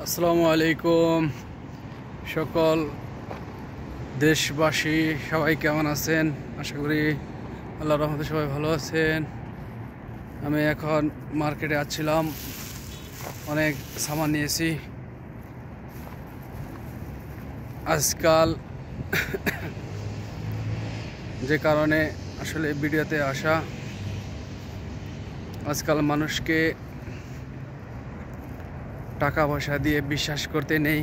আসসালামু আলাইকুম সকল দেশবাসী, সবাই কেমন আছেন? আশা করি আল্লাহর রহমতে সবাই ভালো আছেন। আমি এখন মার্কেটে আসছিলাম, অনেক সামান নিয়েছি। আজকাল যে কারণে আসলে ভিডিওতে আসা, আজকাল মানুষকে টাকা পয়সা দিয়ে বিশ্বাস করতে নেই,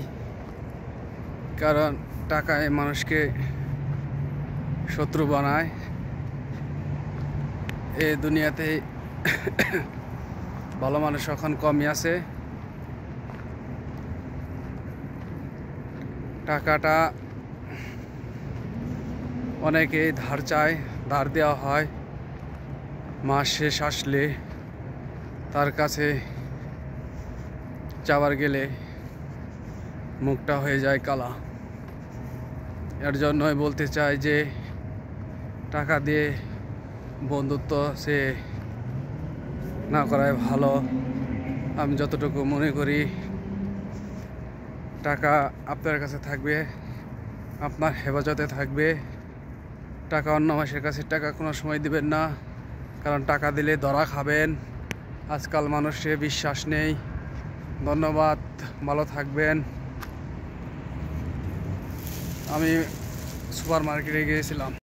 কারণ টাকায় মানুষকে শত্রু বানায়। এই দুনিয়াতে ভালো মানুষ এখন কমই আছে। টাকাটা অনেকেই ধার চায়, ধার দেওয়া হয়। মাস শেষ আসলে তার কাছে চাওয়ার গেলে মুখটা হয়ে যায় কালা। এর জন্যই বলতে চাই যে টাকা দিয়ে বন্ধুত্ব সে না করাই ভালো। আমি যতটুকু মনে করি, টাকা আপনার কাছে থাকবে, আপনার হেফাজতে থাকবে। টাকা অন্য মাসের কাছে টাকা কোনো সময় দিবেন না, কারণ টাকা দিলে ধরা খাবেন। আজকাল মানুষের বিশ্বাস নেই। ধন্যবাদ, ভালো থাকবেন। আমি সুপার মার্কেটে গিয়েছিলাম।